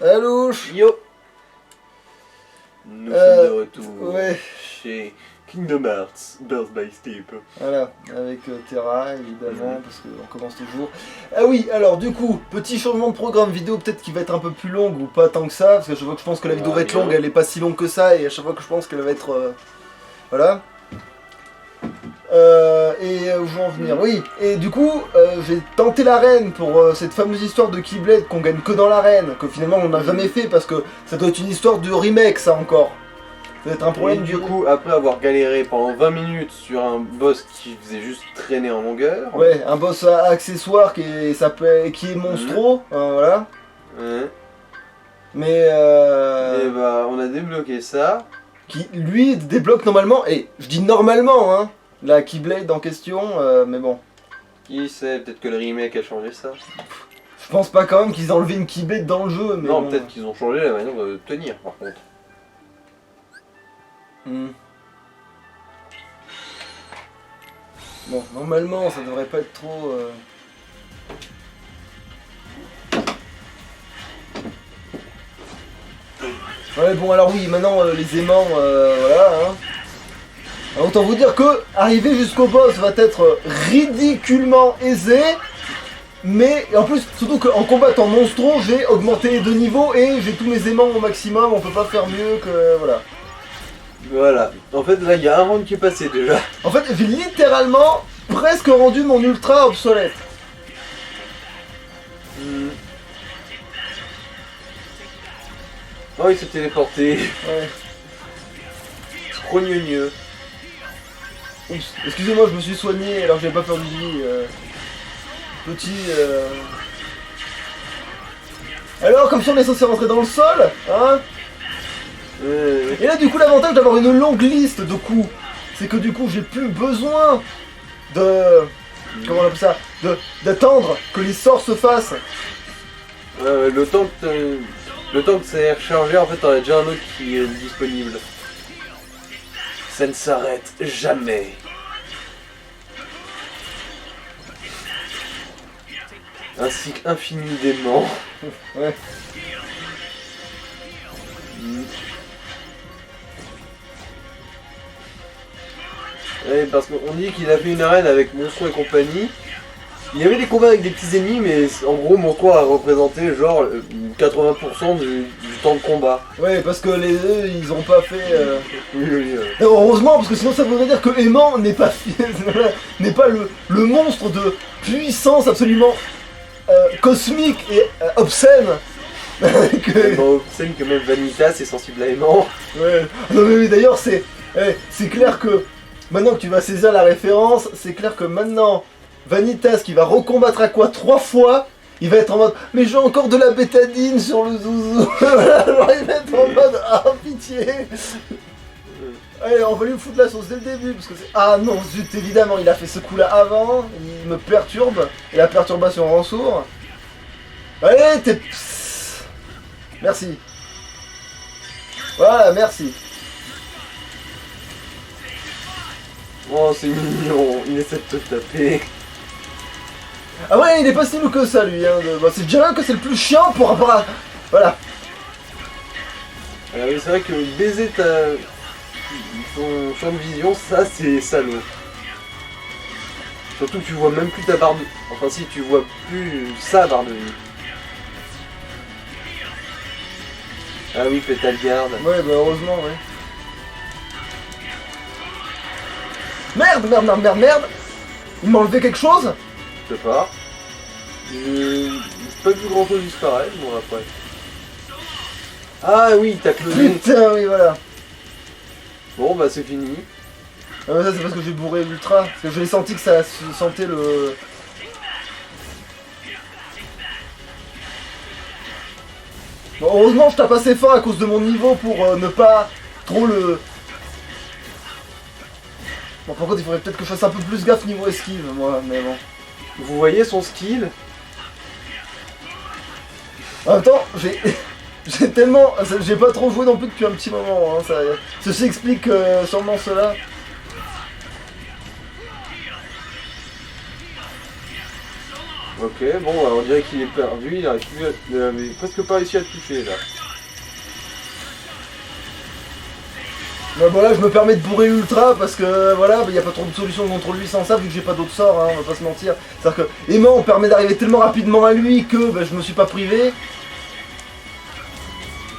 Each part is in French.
Alouche. Yo. Nous sommes de retour chez Kingdom Hearts Birth by Sleep. Voilà, avec Terra évidemment, parce qu'on commence toujours. Ah oui, alors du coup, petit changement de programme vidéo, peut-être qu'il va être un peu plus longue ou pas tant que ça, parce que je vois que je pense que la vidéo va être longue, elle est pas si longue que ça, et à chaque fois que je pense qu'elle va être... voilà. Et où je veux en venir, oui, et du coup, j'ai tenté l'arène pour cette fameuse histoire de Keyblade qu'on gagne que dans l'arène, que finalement on n'a jamais fait, parce que ça doit être une histoire de remake ça encore. Ça doit être un problème. Et du coup, après avoir galéré pendant 20 minutes sur un boss qui faisait juste traîner en longueur. Ouais, un boss accessoire qui est monstro, voilà. Ouais. Mais Et bah, on a débloqué ça. Qui lui débloque normalement, et je dis normalement, hein, la Keyblade en question, mais bon. Qui sait, peut-être que le remake a changé ça. Je pense pas quand même qu'ils aient enlevé une Keyblade dans le jeu, mais non, bon. peut-être qu'ils ont changé la manière de tenir par contre. Bon, normalement ça devrait pas être trop... Ouais bon alors oui, maintenant les aimants, voilà hein. Alors, autant vous dire que arriver jusqu'au boss va être ridiculement aisé. Mais en plus, surtout qu'en combattant monstro, j'ai augmenté de niveau et j'ai tous mes aimants au maximum, on peut pas faire mieux que... voilà. Voilà, en fait là il y a un round qui est passé déjà. En fait j'ai littéralement presque rendu mon ultra obsolète. Oh il s'est téléporté. Ouais. Trop gneugneux. Oups, excusez-moi, je me suis soigné alors que j'avais pas perdu de vie. Petit... Alors comme ça on est censé rentrer dans le sol, hein. Et là du coup l'avantage d'avoir une longue liste de coups, c'est que du coup j'ai plus besoin de... comment on appelle ça, d'attendre que les sorts se fassent. Le temps que ça ait rechargé, en fait t'en as déjà un autre qui est disponible. Ça ne s'arrête jamais. Un cycle infini d'aimants. Ouais. Ouais, parce qu'on dit qu'il a fait une arène avec Monstro et compagnie. Il y avait des combats avec des petits ennemis, mais en gros Monstro a représenté genre 80% du temps de combat. Ouais, parce que les deux ils ont pas fait... Oui. Heureusement, parce que sinon ça voudrait dire que Aimant n'est pas, n'est pas le monstre de puissance absolument cosmique et obscène. Tellement obscène que même Vanitas est sensible à aimant. Ouais. Non mais oui, d'ailleurs c'est clair que maintenant que tu vas saisir la référence, c'est clair que maintenant Vanitas qui va recombattre Aqua 3 fois, il va être en mode mais j'ai encore de la bétadine sur le zouzou. Alors il va être en mode ah pitié. Allez, on va lui foutre la sauce dès le début parce que c'est... Ah non, zut, évidemment, il a fait ce coup là avant, il me perturbe, et la perturbation rend sourd. Allez, t'es... Merci. Voilà, merci. Oh, c'est mignon, il essaie de te taper. Ah ouais, il est pas si lourd que ça, lui. Hein. Bah, c'est déjà là que c'est le plus chiant pour rapport à... Voilà. C'est vrai que baiser ton champ de vision, ça c'est salaud. Surtout que tu vois même plus ta barre de... Enfin si, tu vois plus sa barre de vie. Ah oui, Pétale garde. Ouais, bah heureusement, ouais. Merde. Il m'a enlevé quelque chose? Je sais pas. J'ai pas vu grand chose disparaître, bon après. Ah oui, t'as closé. Putain, oui, voilà. Bon bah c'est fini. Ah mais ça c'est parce que j'ai bourré l'ultra, parce que j'ai senti que ça sentait le... Bon, heureusement je tape assez fort à cause de mon niveau pour ne pas trop le... Bon par contre il faudrait peut-être que je fasse un peu plus gaffe niveau esquive moi, mais bon. Vous voyez son skill? En même temps, j'ai tellement... J'ai pas trop joué non plus depuis un petit moment, hein, ceci explique sûrement cela. Ok, bon, alors on dirait qu'il est perdu, il avait presque pas réussi à le toucher là. Bah voilà, je me permets de bourrer ultra parce que voilà, il n'y a pas trop de solution contre lui sans ça vu que j'ai pas d'autres sorts, hein, on va pas se mentir. C'est-à-dire que aimant permet d'arriver tellement rapidement à lui que bah, je me suis pas privé.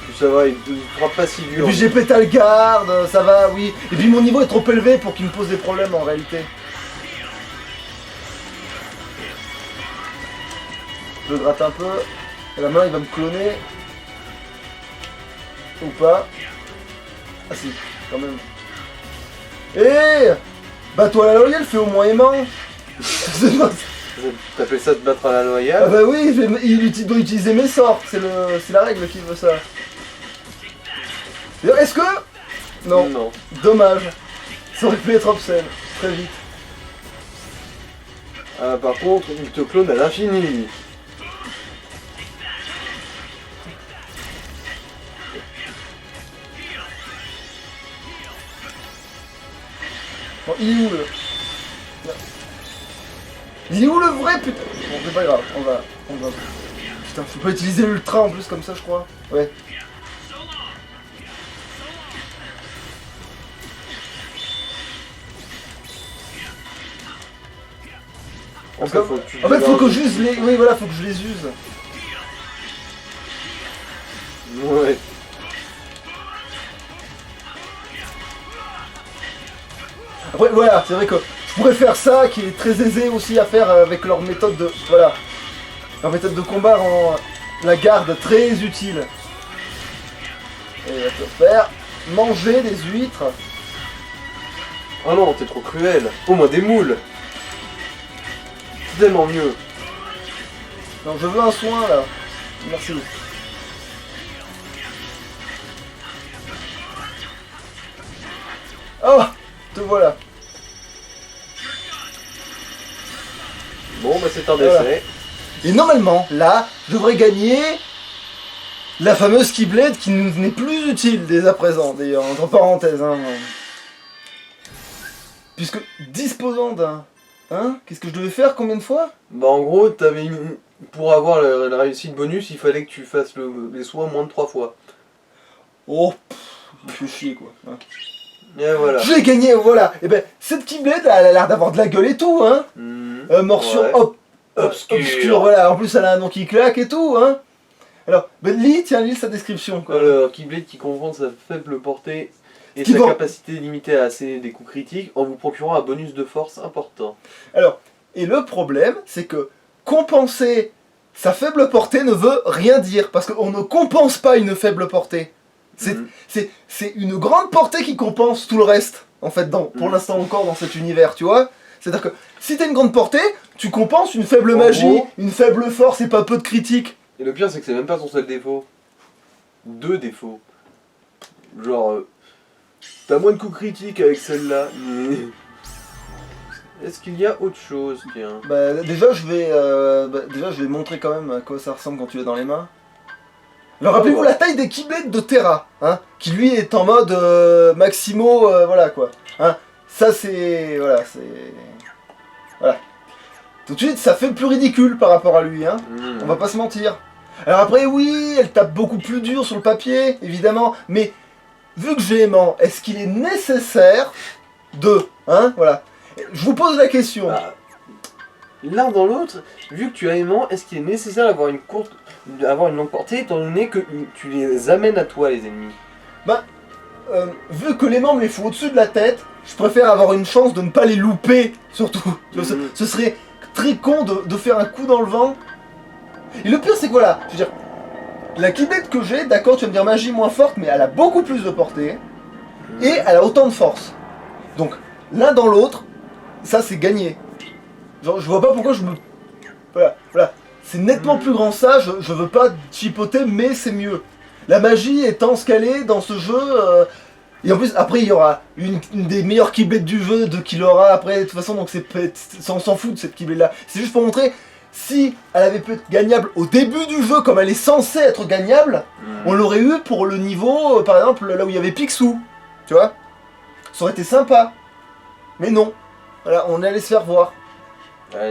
Puis ça va, il frappe pas si Et dur. puis j'ai pété le garde, ça va, oui. Et puis mon niveau est trop élevé pour qu'il me pose des problèmes en réalité. Je le gratte un peu. Et la main il va me cloner. Ou pas. Ah si, quand même. Bats-toi la loyale, fais au moins aimant. T'appelles ça de battre à la Ah loyale? bah oui, il doit utiliser mes sorts, c'est la règle qui veut ça. D'ailleurs, est-ce que... Non, Non. dommage. Ça aurait pu être obscène, très vite. Ah, par contre, il te clone à l'infini. Bon, il est où le... Il est où le vrai putain? Bon, c'est pas grave, on va... Putain, faut pas utiliser l'ultra en plus comme ça, je crois. Ouais. En fait, faut que tu faut que j'use les... Oui, voilà, faut que je les use. Ouais. Après, voilà, c'est vrai que je pourrais faire ça, qui est très aisé aussi à faire avec leur méthode de... Voilà. Leur méthode de combat rend la garde très utile. Et on va te faire manger des huîtres. Oh non, t'es trop cruel. Au moins des moules. C'est tellement mieux. Non, je veux un soin là. Merci. Oh, te voilà. Bon, bah c'est un Voilà. décès. Et normalement, là, je devrais gagner la fameuse Keyblade qui n'est plus utile dès à présent, d'ailleurs, entre parenthèses. Hein. Puisque disposant d'un... Hein? Qu'est-ce que je devais faire combien de fois? Bah en gros, pour avoir la réussite bonus, il fallait que tu fasses les soins moins de 3 fois. Oh, je me fais chier quoi. Hein. Et voilà. J'ai gagné, voilà. Et ben, cette Keyblade, elle a l'air d'avoir de la gueule et tout, hein. Morsure Ouais. obscure, voilà. En plus, elle a un nom qui claque et tout, hein. Alors, ben, lis sa description, quoi. Alors, Keyblade qui confronte sa faible portée et Qui sa vend- capacité limitée à asséner des coups critiques en vous procurant un bonus de force important. Alors, et le problème, c'est que compenser sa faible portée ne veut rien dire, parce qu'on ne compense pas une faible portée. Mhm. C'est une grande portée qui compense tout le reste, en fait, pour l'instant encore dans cet univers, tu vois. C'est-à-dire que si t'as une grande portée, tu compenses une faible En magie, gros. une faible force et pas peu de critiques. Et le pire, c'est que c'est même pas son seul défaut. 2 défauts. Genre, t'as moins de coups critiques avec celle-là, mais... Est-ce qu'il y a autre chose, tiens? Bah, déjà, je vais montrer quand même à quoi ça ressemble quand tu l'as dans les mains. Alors, rappelez-vous ouais. la taille des Keyblades de Terra, hein, qui lui est en mode Maximo, voilà quoi. Hein, ça c'est... Voilà, c'est... Voilà. Tout de suite, ça fait plus ridicule par rapport à lui, hein. On va pas se mentir. Alors après, oui, elle tape beaucoup plus dur sur le papier, évidemment, mais vu que j'ai aimant, est-ce qu'il est nécessaire de... Hein, voilà. Je vous pose la question. Bah, l'un dans l'autre, vu que tu as aimant, est-ce qu'il est nécessaire d'avoir une longue portée étant donné que tu les amènes à toi, les ennemis? Vu que l'aimant me les fout au-dessus de la tête, je préfère avoir une chance de ne pas les louper, surtout. Ce serait très con de faire un coup dans le vent. Et le pire, c'est que voilà, je veux dire, la Keyblade que j'ai, d'accord, tu vas me dire magie moins forte, mais elle a beaucoup plus de portée, et elle a autant de force. Donc, l'un dans l'autre, ça c'est gagné. Genre, je vois pas pourquoi je me... Voilà. C'est nettement plus grand ça, je veux pas chipoter, mais c'est mieux. La magie étant ce qu'elle est dans ce jeu... Et en plus, après, il y aura une des meilleures Keyblades du jeu qu'il aura après, de toute façon, donc on s'en fout de cette Keyblade là. C'est juste pour montrer, si elle avait pu être gagnable au début du jeu, comme elle est censée être gagnable, on l'aurait eu pour le niveau, par exemple, là où il y avait Picsou. Tu vois? Ça aurait été sympa. Mais non. Voilà, on est allé se faire voir.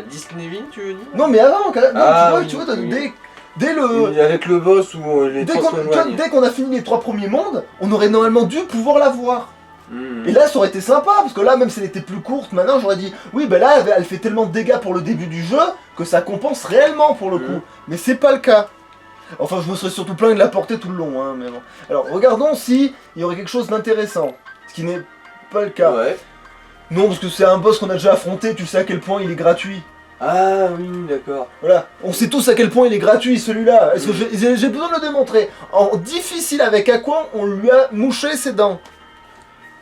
Disneyville, tu veux dire? Non, mais avant, quand même. Non, Ah, tu vois, oui. dès le. Avec le boss où les Dès trois qu'on se rejoignent. dès qu'on a fini les 3 premiers mondes, on aurait normalement dû pouvoir la voir. Mhm. Et là, ça aurait été sympa, parce que là, même si elle était plus courte, maintenant j'aurais dit, oui, ben là, elle fait tellement de dégâts pour le début du jeu que ça compense réellement pour le coup. Mais c'est pas le cas. Enfin, je me serais surtout plaint de la porter tout le long, hein, mais bon. Alors, regardons si il y aurait quelque chose d'intéressant, ce qui n'est pas le cas. Ouais. Non, parce que c'est un boss qu'on a déjà affronté, tu sais à quel point il est gratuit. Ah oui, d'accord. Voilà, on sait tous à quel point il est gratuit celui-là. Est-ce que j'ai besoin de le démontrer? En difficile avec Aqua, on lui a mouché ses dents.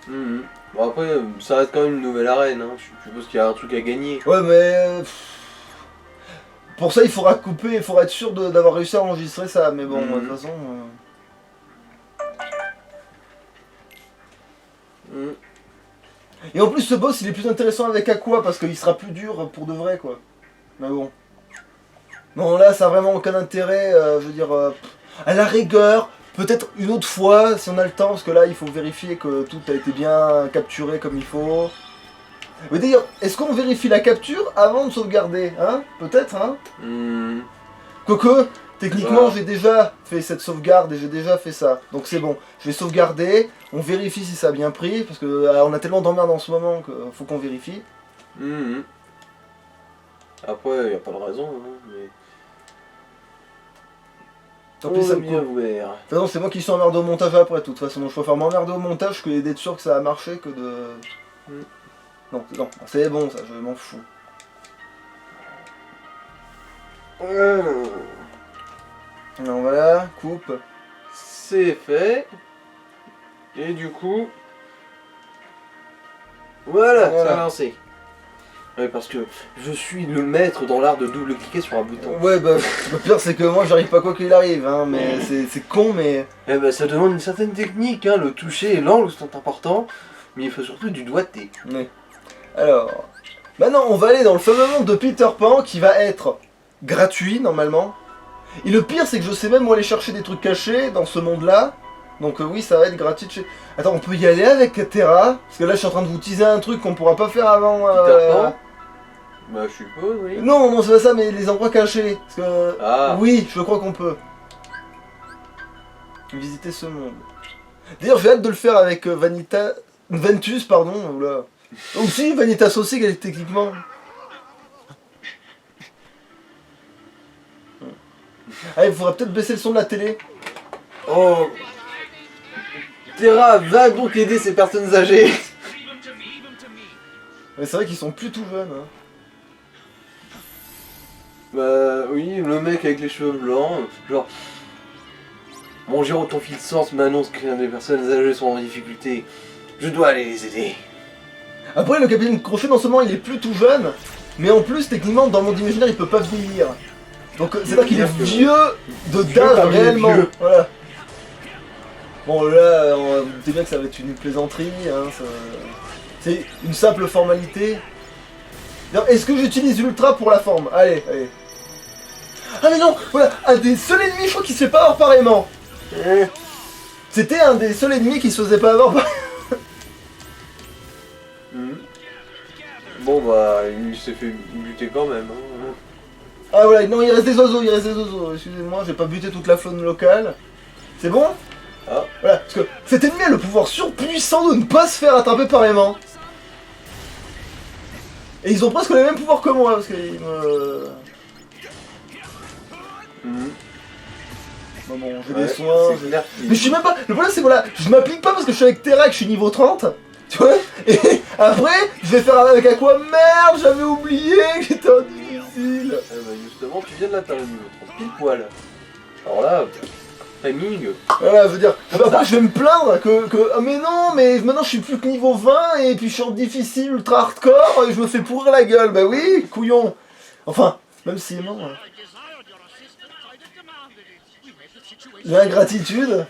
Mhm. Bon après, ça reste quand même une nouvelle arène, hein. Je suppose qu'il y a un truc à gagner. Ouais, mais. Pour ça, il faudra couper, il faudra être sûr d'avoir réussi à enregistrer ça. Mais bon, de toute façon. Et en plus, ce boss, il est plus intéressant avec Aqua parce qu'il sera plus dur pour de vrai, quoi. Mais bon. Non, là, ça a vraiment aucun intérêt. Je veux dire, à la rigueur, peut-être une autre fois, si on a le temps, parce que là, il faut vérifier que tout a été bien capturé comme il faut. Mais d'ailleurs, est-ce qu'on vérifie la capture avant de sauvegarder, hein? Peut-être, hein? Quoique, techniquement, j'ai déjà fait cette sauvegarde et j'ai déjà fait ça. Donc c'est bon, je vais sauvegarder, on vérifie si ça a bien pris, parce que on a tellement d'emmerdes en ce moment qu'il faut qu'on vérifie. Après, il n'y a pas de raison, hein, mais... Tant pis, ça me bien coupe. ouvert. De toute façon, c'est moi qui suis emmerdé au montage après, de toute façon. Donc je préfère m'emmerder au montage que d'être sûr que ça a marché que de... Non, c'est bon ça, je m'en fous. Alors voilà, coupe. C'est fait. Et du coup... Voilà, ça a lancé. Ouais, parce que je suis le maître dans l'art de double-cliquer sur un bouton. Ouais, bah, le pire c'est que moi j'arrive pas quoi qu'il arrive, hein, mais c'est con, mais... Eh ben, ça demande une certaine technique, hein, le toucher et l'angle sont importants, mais il faut surtout du doigté. Ouais. Alors, maintenant on va aller dans le fameux monde de Peter Pan qui va être gratuit normalement. Et le pire c'est que je sais même où aller chercher des trucs cachés dans ce monde-là. Donc oui, ça va être gratuit. Attends, on peut y aller avec Terra? Parce que là je suis en train de vous teaser un truc qu'on pourra pas faire avant... Peter Pan? Bah je suppose, oui. Non, c'est pas ça, mais les endroits cachés. Parce que... Ah. Oui, je crois qu'on peut. Visiter ce monde. D'ailleurs, j'ai hâte de le faire avec Ventus, pardon. Oula. Aussi, Vanitas aussi, techniquement. Ah, il faudrait peut-être baisser le son de la télé. Oh. Terra va donc aider ces personnes âgées. Mais c'est vrai qu'ils sont plus tout jeunes. Hein. Bah oui, le mec avec les cheveux blancs, genre... Mon gérant ton fil sens m'annonce que des personnes âgées sont en difficulté. Je dois aller les aider. Après, le capitaine Crochet, non seulement il est plus tout jeune, mais en plus, techniquement, dans le monde imaginaire, il peut pas vieillir. Donc c'est-à-dire qu'il est vieux de d'âge réellement. Voilà. Bon là, on doutez bien que ça va être une plaisanterie, hein, c'est une simple formalité. Est-ce que j'utilise Ultra pour la forme? Allez. Ah mais non, voilà, un des seuls ennemis, je crois qu'il se fait pas avoir pareillement. C'était un des seuls ennemis qui se faisait pas avoir pareillement. Bon bah, il s'est fait buter quand même. Hein. Ah voilà, non, il reste des oiseaux, excusez-moi, j'ai pas buté toute la faune locale. C'est bon? Ah. Voilà, parce que cet ennemi a le pouvoir surpuissant de ne pas se faire attraper par aimant. Et ils ont presque les mêmes pouvoirs que moi, parce qu'ils me... Bon, j'ai des soins... Mais je suis même pas... Le problème c'est voilà, je m'applique pas parce que je suis avec Terra et que je suis niveau 30, tu vois. Et après, je vais faire avec Aqua, merde, j'avais oublié que j'étais en difficile. Eh bah justement, tu viens de l'atteindre niveau 30, pile poil. Alors là... Timing. Voilà, je veux dire, après je vais me plaindre que ah mais non, mais maintenant je suis plus que niveau 20 et puis je suis en difficile ultra hardcore et je me fais pourrir la gueule, bah oui, couillon. Enfin, même si non. L'ingratitude.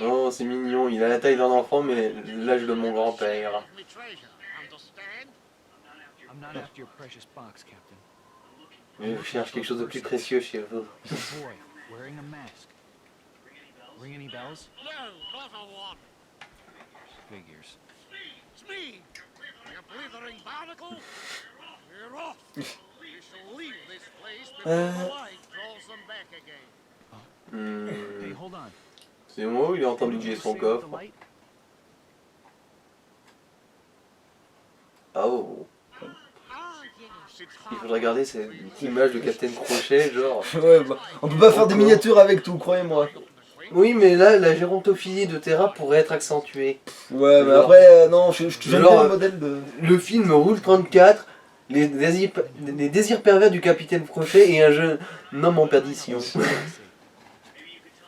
Oh, c'est mignon, il a la taille d'un enfant, mais l'âge de mon grand-père. Je cherche quelque chose de plus précieux chez vous. Ring any bells? No, not a one. Figures. It's me, you blithering barnacle. We're off. We shall leave this place before the light draws them back again. Hey, hold on. C'est le moment où il est en train de bouger son coffre. Ah oh. Ah, yes, it's Il hard. faudrait garder cette image de Captain Crochet, genre. Ouais, bah, on peut pas faire des miniatures avec tout, croyez-moi. Oui, mais là, la gérontophilie de Terra pourrait être accentuée. Ouais, mais Genre- après, non, j'aime Genre, bien le modèle de... Le film Roule 34, les désirs pervers du Capitaine Crochet et un jeune homme en perdition.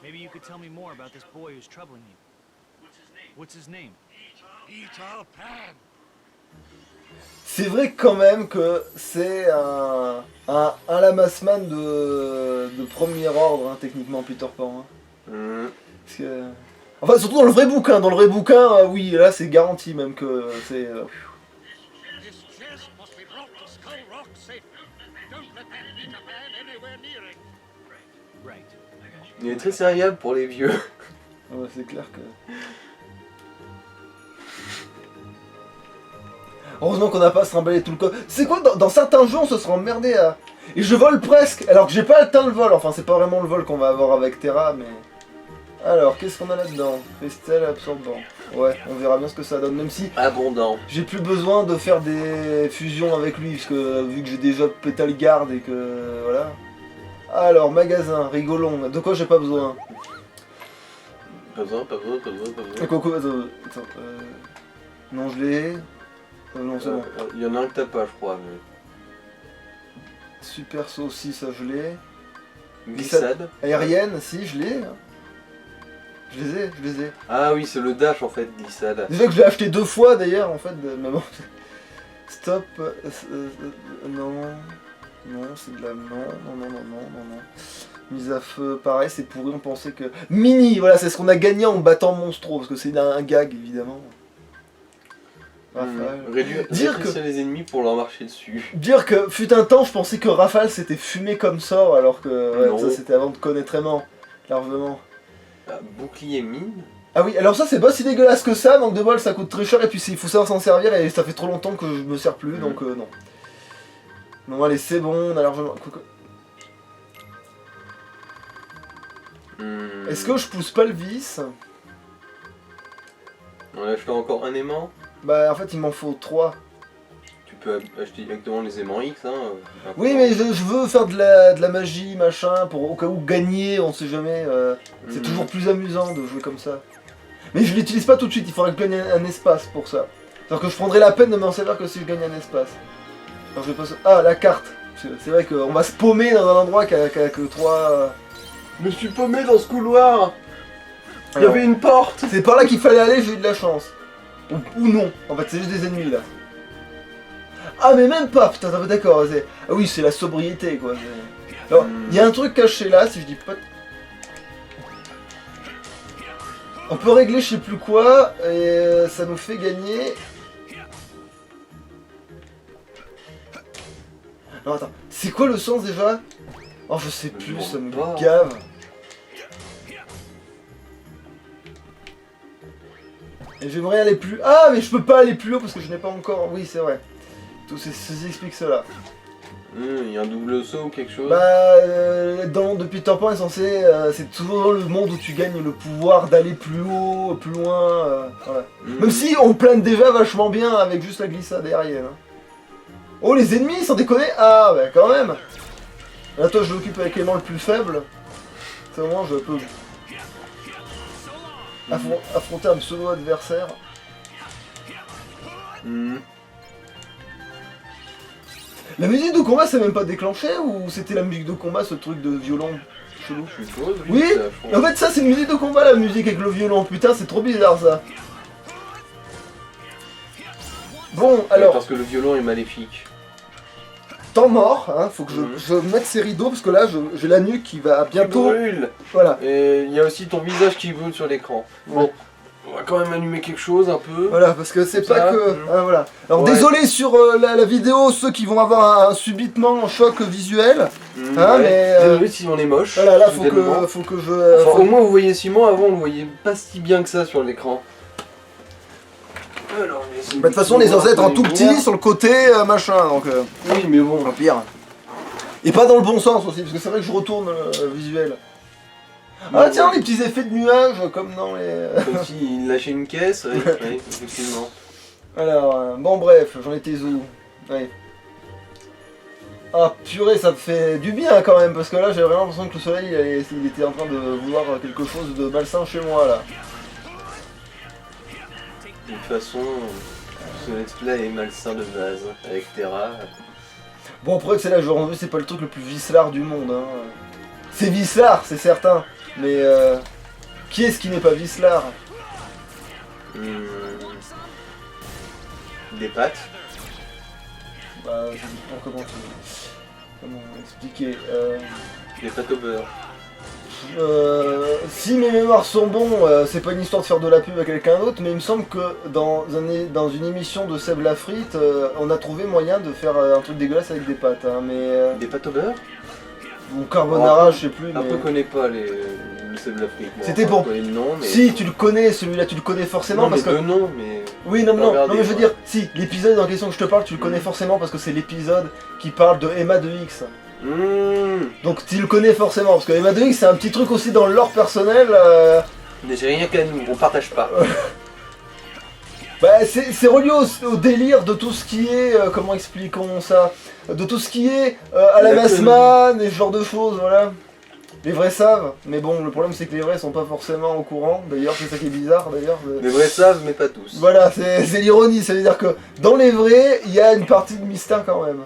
Maybe you could tell me more about this boy who's troubling you. What's his name? Peter Pan. C'est vrai quand même que c'est un Lamassman de premier ordre, hein, techniquement, Peter Pan. Hein. Parce que... Enfin, surtout dans le vrai bouquin. Dans le vrai bouquin, oui, là, c'est garanti même que c'est... This chest must be brought to Skull Rock safely. Don't let that Peter Pan anywhere near it. Right. I got you. Il est très serviable pour les vieux. Ouais, c'est clair que... Heureusement qu'on n'a pas à se trimballer tout le corps. C'est quoi, dans certains jeux, on se serait emmerdé à... Et je vole presque, alors que j'ai pas atteint le vol. Enfin, c'est pas vraiment le vol qu'on va avoir avec Terra, mais... Alors, qu'est-ce qu'on a là-dedans? Cristal absorbant. Ouais, on verra bien ce que ça donne, même si Abondant. j'ai plus besoin de faire des fusions avec lui, parce que vu que j'ai déjà Pétale Garde et que... Voilà. Alors, magasin, rigolon. De quoi j'ai pas besoin? Pas besoin, pas besoin, pas besoin, pas besoin. Coco, attends, non, je l'ai... non, c'est bon. Il y en a un que t'as pas, je crois. Mais... Super saut aussi, ça je l'ai. Glissade. Aérienne, si, je l'ai. Je les ai. Ah oui, c'est le dash en fait, glissade. Déjà que je l'ai acheté 2 fois d'ailleurs, en fait, mais bon. Stop. Non. Non, c'est de la... Non. Mise à feu, pareil, c'est pourri, on pensait que... Mini, voilà, c'est ce qu'on a gagné en battant Monstro, parce que c'est un gag, évidemment. Rafale. Dire que- Rétrécir les ennemis pour leur marcher dessus. Dire que, fut un temps, je pensais que Rafale c'était fumé comme sort, alors que ouais, Non. ça c'était avant de connaître vraiment, largement. Ah, bouclier mine. Ah oui, alors ça c'est pas si dégueulasse que ça, manque de bol, ça coûte très cher, et puis il faut savoir s'en servir, et ça fait trop longtemps que je me sers plus, donc non. Non, allez, c'est bon, on a largement... Est-ce que je pousse pas le vis? On a acheté encore un aimant. Bah en fait il m'en faut 3. Tu peux acheter directement les aimants X. Hein. Oui mais je veux faire de la magie, machin, pour au cas où gagner, on sait jamais. C'est toujours plus amusant de jouer comme ça. Mais je l'utilise pas tout de suite, il faudrait que je gagne un espace pour ça. C'est-à-dire que je prendrais la peine de m'en servir que si je gagne un espace. Alors je vais pas... Ah, la carte. C'est vrai qu'on va se paumer dans un endroit qui a que 3... Je me suis paumé dans ce couloir. Il y Alors, avait une porte. c'est par là qu'il fallait aller, j'ai eu de la chance. Ou non, en fait c'est juste des ennemis là. Ah mais même pas, putain, d'accord, ah oui c'est la sobriété quoi. Alors, il y a un truc caché là, si je dis pas... On peut régler je sais plus quoi, et ça nous fait gagner... Non attends, c'est quoi le sens déjà? Oh je sais plus, ça me gave. Et j'aimerais aller plus... Ah mais je peux pas aller plus haut parce que je n'ai pas encore... Oui c'est vrai. Tout ceci explique cela. Il y a un double saut ou quelque chose. Bah dans le monde de Peter Pan est censé... c'est toujours le monde où tu gagnes le pouvoir d'aller plus haut, plus loin. Voilà. Même si on plane déjà vachement bien avec juste la glissade aérienne. Hein. Oh les ennemis sans déconner. Ah bah quand même. Là toi je l'occupe avec l'aimant le plus faible. C'est au moins je peux... affronter un pseudo adversaire. La musique de combat c'est même pas déclenché ou c'était la musique de combat ce truc de violon chelou? Je suppose, Oui, ça, je et en fait ça c'est une musique de combat la musique avec le violon, putain c'est trop bizarre ça. Bon alors, parce que le violon est maléfique. temps mort, hein, faut que je mette ces rideaux parce que là j'ai la nuque qui va bientôt... Brûle. Voilà. Et il y a aussi ton visage qui brûle sur l'écran. Bon. On va quand même allumer quelque chose un peu. Voilà, parce que c'est Comme pas ça, que... Ah, voilà. Alors Ouais. désolé sur la vidéo, ceux qui vont avoir subitement un choc visuel. Hein, mais, Désolé si on est moche. Voilà, là soudainement. faut que je... Enfin, au moins vous voyez Simon, avant on le voyait pas si bien que ça sur l'écran. Alors, on va essayer Bah, de toute façon, les ancêtres en tout petit, sur le côté, machin, donc... Oui, mais bon. Au pire. Et pas dans le bon sens aussi, parce que c'est vrai que je retourne le visuel. Ah tiens, les petits effets de nuages, comme dans les... Comme s'il lâchait une caisse, oui, oui, effectivement. Alors, bon bref, j'en étais où? Ouais. Ah purée, ça me fait du bien quand même, parce que là j'ai vraiment l'impression que le soleil il était en train de vouloir quelque chose de malsain chez moi là. De toute façon, ce let's play est malsain de base, avec Terra. Bon après que c'est là que je rendu, c'est pas le truc le plus vicelard du monde. Hein. C'est vicelard, c'est certain, mais qui est-ce qui n'est pas vicelard? Des pâtes. Bah je sais pas comment expliquer. Des pâtes au beurre. Si mes mémoires sont bons, c'est pas une histoire de faire de la pub à quelqu'un d'autre, mais il me semble que dans une émission de Seb Lafrite, on a trouvé moyen de faire un truc dégueulasse avec des pâtes. Hein, mais Des pâtes au beurre. ou carbonara, je sais plus. Un Mais... peu connais pas le Seb Lafrite. Bon, C'était enfin, pour- je connais le nom, mais... Si tu le connais, celui-là tu le connais forcément non, parce mais que. deux noms, mais... Oui, non, Pas non, regardé, mais je veux ouais. dire, si, l'épisode en question que je te parle, tu le connais forcément parce que c'est l'épisode qui parle de Emma de X. Donc tu le connais forcément, parce que Emma de X c'est un petit truc aussi dans le lore personnel. Mais j'ai rien qu'à nous, on partage pas. Bah, c'est relié au délire de tout ce qui est, comment expliquons ça, de tout ce qui est à la La Massman et ce genre de choses, voilà. Les vrais savent, mais bon, le problème c'est que les vrais sont pas forcément au courant, d'ailleurs c'est ça qui est bizarre d'ailleurs. Les vrais savent, mais pas tous. Voilà, c'est l'ironie, ça veut dire que dans les vrais, il y a une partie de mystère quand même.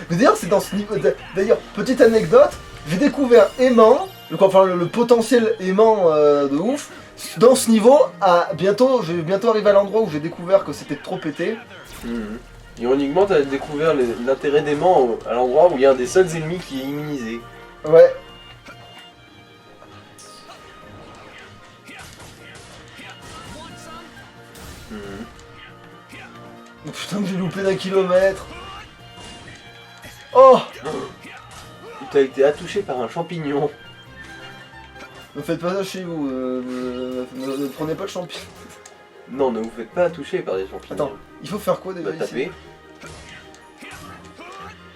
Mais d'ailleurs, c'est dans ce niveau. D'ailleurs, petite anecdote, j'ai découvert aimant, le potentiel aimant de ouf, dans ce niveau, je vais bientôt arriver à l'endroit où j'ai découvert que c'était trop pété. Ironiquement, t'as découvert l'intérêt d'aimant à l'endroit où il y a un des seuls ennemis qui est immunisé. Ouais. Oh, putain, j'ai loupé d'un kilomètre. Oh! Tu as été attouché par un champignon. Ne faites pas ça chez vous, ne prenez pas de champignons. Non, ne vous faites pas toucher par des champignons. Attends, il faut faire quoi déjà Bah, ici? taper.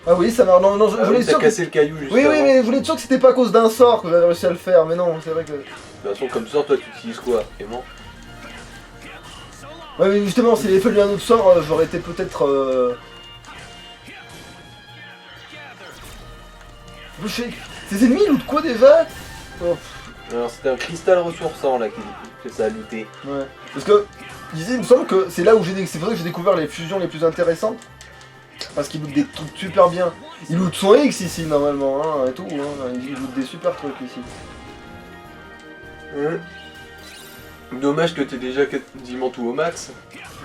Ah oui, ça marche. Non, je Ah voulais oui, être t'as sûr que... cassé le caillou juste Oui, avant. mais je voulais être sûr que c'était pas à cause d'un sort que j'avais réussi à le faire, mais non, c'est vrai que... De toute façon, comme sort, toi, tu utilises quoi? Aimant. Ouais, mais justement, s'il avait fallu un autre sort, j'aurais été peut-être... Je sais... Ces ennemis ils lootent quoi déjà? Oh, Alors, c'était un cristal ressourçant là que ça a looté. ouais. Parce que, il me semble que c'est là où c'est pour ça que j'ai découvert les fusions les plus intéressantes. Parce qu'ils lootent des trucs super bien. Ils lootent son X ici, normalement, hein, et tout, hein. Ils lootent des super trucs ici. Dommage que t'aies déjà quasiment tout au max.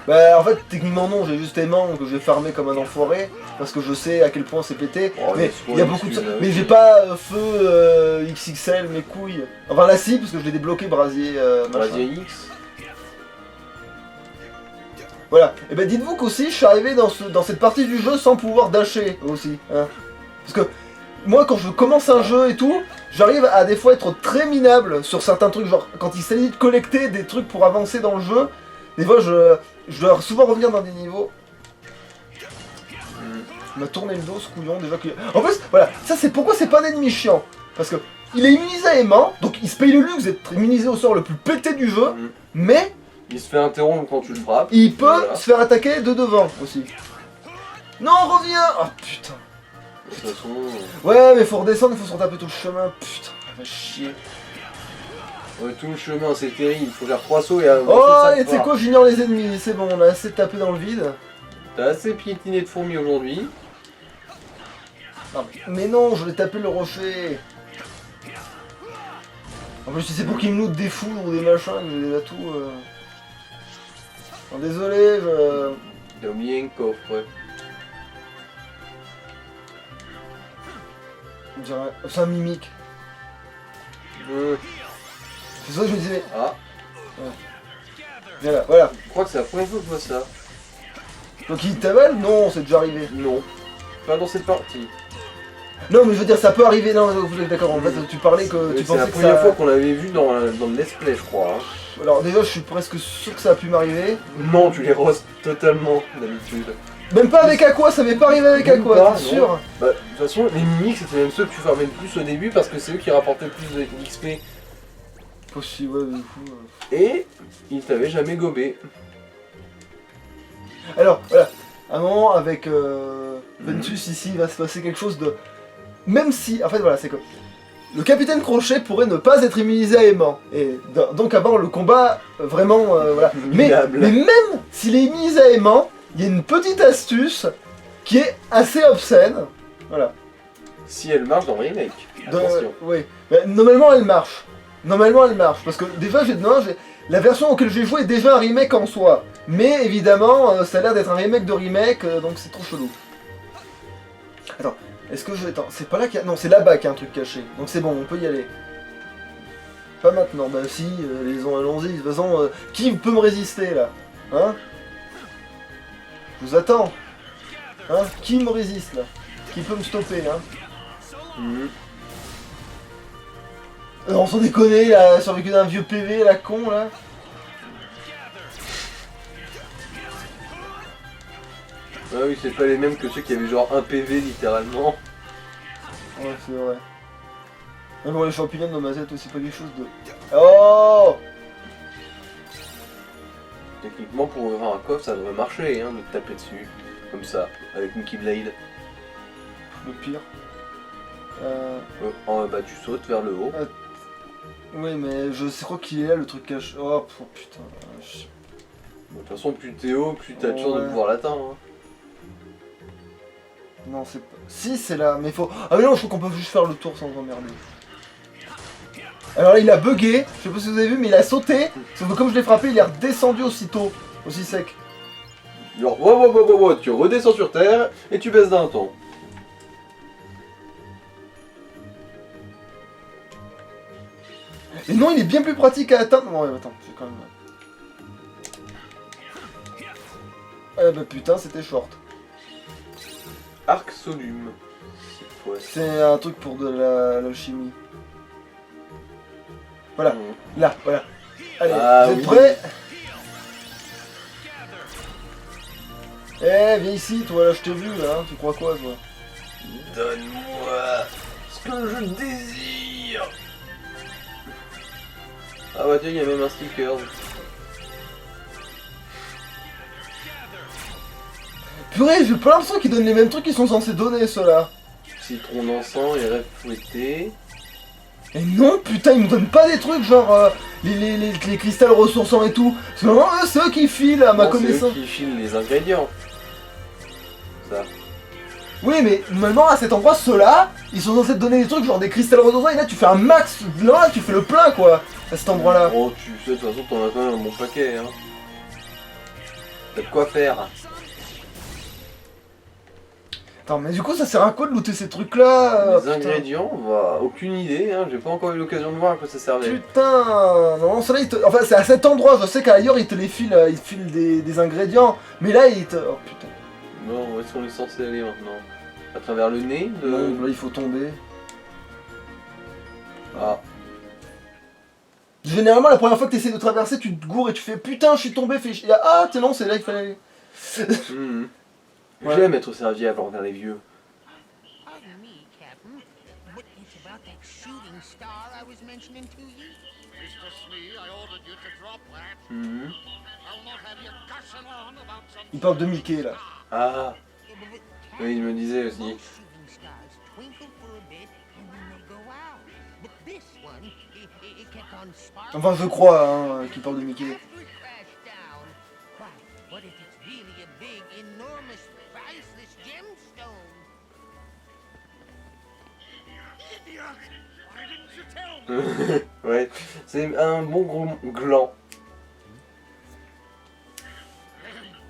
Bah en fait techniquement non, j'ai juste aimant que j'ai farmé comme un enfoiré parce que je sais à quel point c'est pété. Oh, mais mais il y a c'est beaucoup de ça. une Mais excuse, j'ai pas feu XXL mes couilles. Enfin là si parce que je l'ai débloqué brasier machin. Brasier X. Voilà. Et ben dites-vous qu'aussi je suis arrivé dans cette partie du jeu sans pouvoir dasher aussi. Hein. Parce que moi quand je commence un jeu et tout, j'arrive à des fois être très minable sur certains trucs, genre quand il s'agit de collecter des trucs pour avancer dans le jeu, des fois je dois souvent revenir dans des niveaux. Il m'a tourné le dos ce couillon déjà que... En plus, voilà, ça c'est pourquoi c'est pas un ennemi chiant. Parce que il est immunisé à aimant, donc il se paye le luxe d'être immunisé au sort le plus pété du jeu, mais Il se fait interrompre quand tu le frappes. il peut Voilà. se faire attaquer de devant aussi. Non, reviens! Oh putain. De toute façon... Ouais, mais faut redescendre, il faut se retaper tout le chemin. Putain, ça va chier. Ouais, tout le chemin, c'est terrible. Il faut faire 3 sauts et avancer Oh, ça et tu sais quoi, j'ignore les ennemis, c'est bon, on a assez tapé dans le vide. T'as assez piétiné de fourmis aujourd'hui. Non, mais non, je voulais taper le rocher. En plus, si c'est pour qu'il me loot des foudres ou des machins, il y a tout. Non, désolé, T'as oublié un coffre, ouais. on dirait... C'est un mimique. C'est ça que je me disais. Ah, Voilà. je crois que c'est la première fois que je vois ça. Donc il t'avale? Non, c'est déjà arrivé. Non, pas dans cette partie. Non, mais je veux dire, ça peut arriver. Non, d'accord, en fait, tu parlais que tu C'est pensais la que première ça... fois qu'on l'avait vu dans le let's play, je crois. Hein. Alors déjà, je suis presque sûr que ça a pu m'arriver. Non, tu les roses totalement d'habitude. Même pas avec Aqua, ça m'est pas arrivé avec Même Aqua, pas, t'es non. sûr? Bah, de toute façon, les mimiques, c'était même ceux que tu farmais le plus au début parce que c'est eux qui rapportaient le plus d'XP. Possible, ouais, mais du coup... Et ils t'avaient jamais gobé. Alors, voilà, à un moment, avec Ventus, ici, il va se passer quelque chose de... Même si, en fait, voilà, c'est que... Le capitaine Crochet pourrait ne pas être immunisé à aimant, et donc avoir le combat vraiment, voilà. Mais Minable. même s'il est immunisé à aimant, il y a une petite astuce qui est assez obscène, voilà. Si elle marche dans le remake. Attention. Oui, mais normalement elle marche. Normalement elle marche, parce que déjà la version auquel j'ai joué est déjà un remake en soi. Mais évidemment, ça a l'air d'être un remake de remake, donc c'est trop chelou. Attends, est-ce que je... Attends, c'est pas là qu'il y a... Non, c'est là-bas qu'il y a un truc caché. Donc c'est bon, on peut y aller. Pas maintenant, bah si, allons-y. De toute façon, qui peut me résister là? Hein? Je vous attends. Hein? Qui me résiste là? Qui peut me stopper hein? Mhm. On s'en déconne là, survécu d'un vieux PV, la con là. Ah oui, c'est pas les mêmes que ceux qui avaient genre un PV littéralement. Ouais, c'est vrai. Mais bon, les champignons de Mazette aussi, pas quelque chose de... Oh! Techniquement, pour ouvrir un coffre, ça devrait marcher, hein, de te taper dessus. Comme ça, avec une Keyblade. Le pire. Bah, tu sautes vers le haut. Oui, mais je crois qu'il est là le truc caché. Oh putain. De toute façon, plus t'es haut, plus t'as de chance de Ouais. pouvoir l'atteindre. Hein. Non, c'est pas... Si, c'est là, mais faut... Ah mais non, je crois qu'on peut juste faire le tour sans emmerder. Alors là, il a bugué, je sais pas si vous avez vu, mais il a sauté. Sauf que comme je l'ai frappé, il est redescendu aussitôt. Aussi sec. Genre, wow, tu redescends sur terre et tu baisses d'un ton. Et non, il est bien plus pratique à atteindre. Non, ouais, attends, j'ai quand même... Eh bah putain, c'était short. Arc Solume. Ouais. C'est un truc pour de l'alchimie. Voilà, Mmh. là, voilà. Allez, Ah, vous êtes oui. prêts? Eh, viens ici, toi, là, je t'ai vu, là, hein. Tu crois quoi, toi? Donne-moi ce que je désire. Ah bah tiens, il y a même un sticker. Purée, j'ai pas l'impression qu'ils donnent les mêmes trucs qu'ils sont censés donner, ceux-là. Citron d'encens et rêve fouetté. Et non, putain, ils me donnent pas des trucs genre les cristals ressourçants et tout. C'est vraiment eux, ceux qui filent à ma Non, c'est eux connaissance. qui filent les ingrédients. Ça. Oui, mais normalement, à cet endroit, ceux-là, ils sont censés te donner des trucs genre des cristals ressourçants et là, tu fais un max. Là, tu fais le plein, quoi, à cet endroit-là. Oh, tu sais, de toute façon, t'en as quand même un bon paquet, hein. T'as de quoi faire. Attends, mais du coup, ça sert à quoi de looter ces trucs-là? Les ingrédients, bah, aucune idée, hein. J'ai pas encore eu l'occasion de voir à quoi ça servait. Putain, non, ceux-là, enfin, c'est à cet endroit, je sais qu'ailleurs, ils te les filent, ils te filent des ingrédients, mais là, ils te... Oh putain. Bon, où est-ce qu'on est censé aller maintenant? À travers le nez de... Non, là, il faut tomber. Ah. Généralement, la première fois que tu essaies de traverser, tu te gourres et tu fais putain, je suis tombé, fais chier. Ah, tiens, non, c'est là qu'il fallait. Mhm. Ouais. J'aime être servi avant vers les vieux. Pardon me, Captain, but it's about that shooting star I was mentioning to you. Mr. Smee, I ordered you to drop that. Mhm. I'll not have you gushing on about some... Il parle de Mickey là. Ah, Yeah, but oui, je me disais aussi. most shooting stars twinkle for a bit and then they go out. But this one, it kept on sparkling. Enfin, je crois hein, qu'il parle de Mickey. After it crashed down. Why, what if it's really a big, enormous, priceless gemstone? Idiot! Why didn't you tell me? Ouais, c'est un bon gros gland.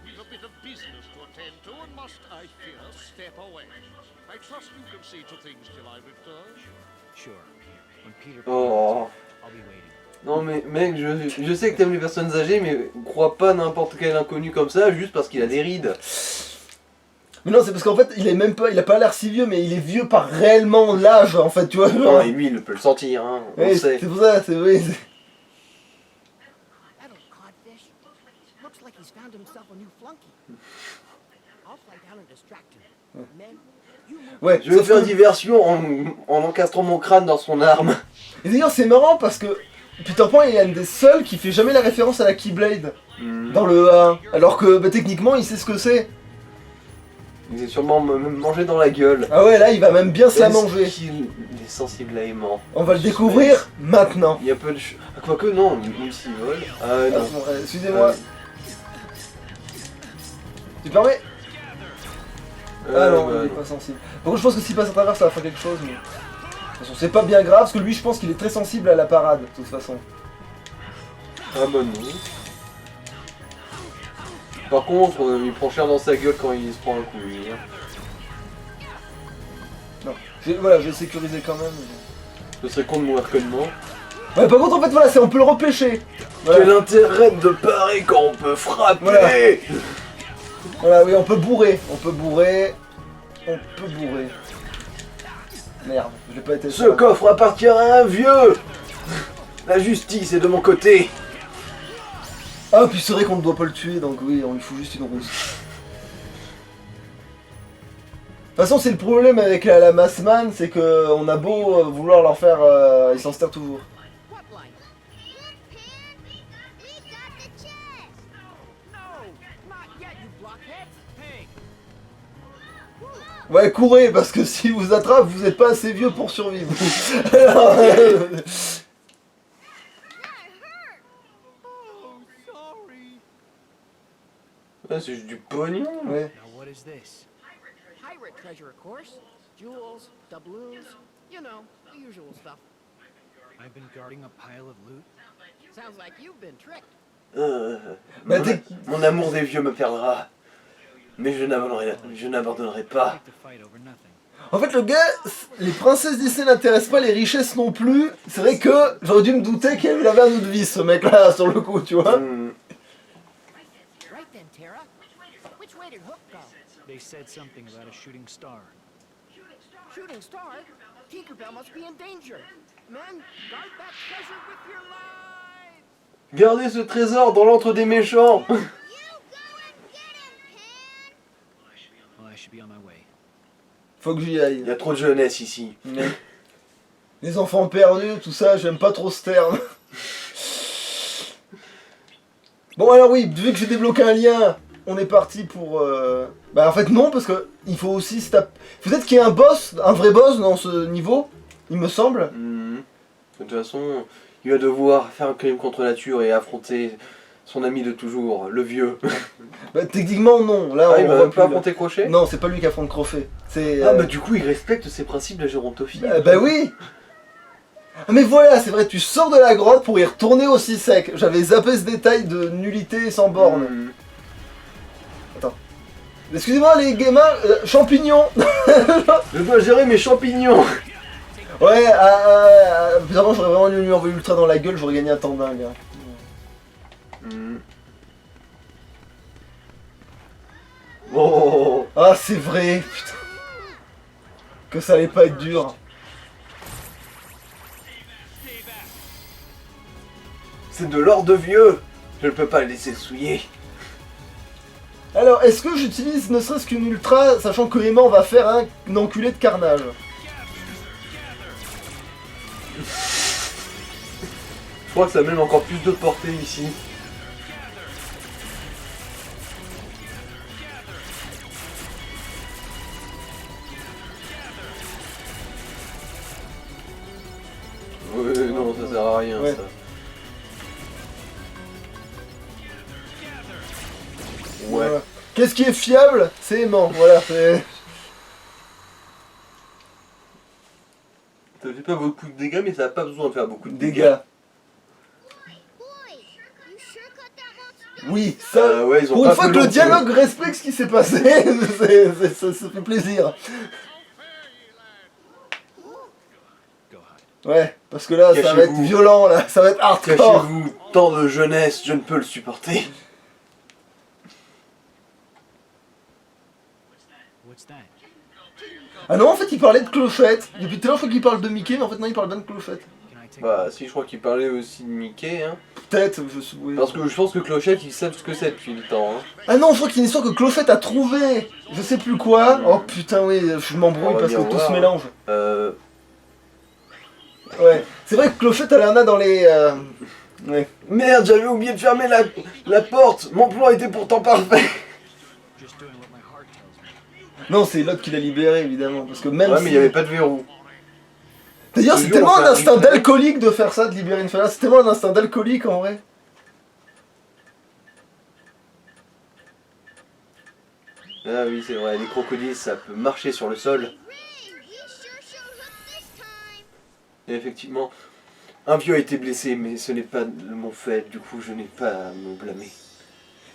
We've a bit of business to attend to and must, I fear, step away. I trust you can see to things till I return. Sure. When Peter Oh. I'll be waiting. Non mais mec, je sais que t'aimes les personnes âgées, mais crois pas n'importe quel inconnu comme ça juste parce qu'il a des rides. Mais non, c'est parce qu'en fait, il a pas l'air si vieux, mais il est vieux par réellement l'âge, en fait, tu vois. Non, et lui, il peut le sentir, hein, on Ouais, le sait. c'est pour ça, c'est oui. That old codfish looks like he's found himself a new flunky. I'll fly down and distract him. Men, you move. Ouais, Je vais sauf faire que- diversion en encastrant mon crâne dans son arme. Et d'ailleurs, c'est marrant parce que Peter Pan il est un des seuls qui fait jamais la référence à la Keyblade dans le 1. Alors que bah, techniquement, il sait ce que c'est. Il s'est sûrement même mangé dans la gueule. Ah ouais, là, il va même bien se la Est-ce manger. qu'il est sensible à aimant. On va le découvrir maintenant. Il y a peu de... Ah, quoique non, même s'il vole. Ah Ah, non. bon, excusez-moi. Tu permets Ah non, bah, il est pas sensible. Par contre, je pense que s'il passe à travers, ça va faire quelque chose. Mais... De toute façon, c'est pas bien grave parce que lui, je pense qu'il est très sensible à la parade, de toute façon. Ah bah non. Par contre, il prend cher dans sa gueule quand il se prend un coup. lui, hein. Non. Voilà, je vais le sécuriser quand même. Ce serait con de mourir connement. Ouais, par contre, en fait, voilà, on peut le repêcher. Quel Voilà. intérêt de parer quand on peut frapper Voilà. Voilà, oui, on peut bourrer. On peut bourrer. On peut bourrer. Merde, je l'ai pas été Ce coffre appartient à un vieux. La justice est de mon côté. Ah, puis c'est vrai qu'on ne doit pas le tuer, donc oui, on lui fout juste une rousse. De toute façon, c'est le problème avec la Massman, c'est que on a beau vouloir leur faire... ils s'en se terrent toujours. What line? No, not yet, you blockhead. Hey, Ouais, courez, parce que si vous attrape, vous êtes pas assez vieux pour survivre. Alors, Ah, c'est juste du pognon. ouais. now what is this? Pirate treasure, of course. Jewels, doubloons, you know, the usual stuff. I've been guarding a pile of loot. Sounds like you've been tricked. Bah, Mon, t'es- mon amour des vieux me perdra. Mais je n'abandonnerai pas. Take the fight over nothing. En fait, le gars, les princesses Disney n'intéressent pas, les richesses non plus. C'est vrai que j'aurais dû me douter qu'il avait un autre vice, ce mec-là, sur le coup, tu vois. Right then, Tara. Which way did Hook go? They said something about a shooting star. Shooting star? Tinkerbell must be in danger. Men, guard that treasure with your lives! Gardez ce trésor dans l'antre des méchants. Well, I should be on my way. Faut que j'y aille. Il y a trop de jeunesse ici. Les enfants perdus, tout ça, j'aime pas trop ce terme. Bon alors oui, vu que j'ai débloqué un lien, on est parti pour... Bah en fait non, parce que il faut aussi se taper... Peut-être qu'il y a un boss, un vrai boss dans ce niveau, il me semble. De toute façon, il va devoir faire un crime contre nature et affronter son ami de toujours, le vieux. Bah techniquement non, là Ah, on il va voit même plus, pas là. affronter Crochet. Non, c'est pas lui qui affronte Crochet. C'est... Ah bah du coup il respecte ses principes de la gérontophie. Bah oui. Ah mais voilà, c'est vrai, tu sors de la grotte pour y retourner aussi sec. J'avais zappé ce détail de nullité sans borne. Excusez-moi les gamins, champignons. Je dois gérer mes champignons. Ouais, bizarrement j'aurais vraiment lui envoyer ultra dans la gueule, j'aurais gagné un temps dingue. Hein. Oh. Ah c'est vrai, putain. Que ça allait pas être dur. C'est de l'or de vieux. Je ne peux pas le laisser souiller. Alors, est-ce que j'utilise ne serait-ce qu'une ultra, sachant que Aimant va faire un enculé de carnage? Je crois que ça a même encore plus de portée ici. Ouais, non, ça sert à rien Ouais. ça. Ouais. Voilà. Qu'est-ce qui est fiable? C'est Aimant, voilà. C'est... Ça fait pas beaucoup de dégâts, mais ça a pas besoin de faire beaucoup de dégâts. Dégâts. Oui, ça... Ouais, ils ont Pour pas une fois fait que le long, dialogue respecte ce qui s'est passé, ça fait plaisir. Go hide. Ouais, parce que là, ça va être Cachez-vous. violent, là, ça va être hardcore. Cachez-vous, tant de jeunesse, je ne peux le supporter. What's that? Ah non, en fait, il parlait de Clochette. Depuis tout à l'heure, je crois qu'il parle de Mickey, mais en fait, non, il parle bien de Clochette. Can I take Bah si, je crois qu'il parlait aussi de Mickey, hein. Peut-être, je sais. Oui. Parce que je pense que Clochette, ils savent ce que c'est depuis le temps, hein. Ah non, je crois qu'il y a une histoire que Clochette a trouvé. Je sais plus quoi. Oh putain, oui, je m'embrouille On va parce que bien tout voir. se mélange. Euh... Ouais. C'est vrai que Clochette, elle en a dans les. Ouais. Merde, j'avais oublié de fermer la porte. Mon plan était pourtant parfait. just doing what my heart tells me? Non, c'est l'autre qui l'a libéré, évidemment. Parce que même Ouais, si... mais il n'y avait pas de verrou. D'ailleurs, c'est Toujours tellement un faire instinct une- d'alcoolique de faire ça, de libérer une femme. C'est tellement un instinct d'alcoolique, en vrai. Ah oui, c'est vrai, les crocodiles, ça peut marcher sur le sol. Et effectivement, un vieux a été blessé, mais ce n'est pas de mon fait, du coup je n'ai pas à me blâmer.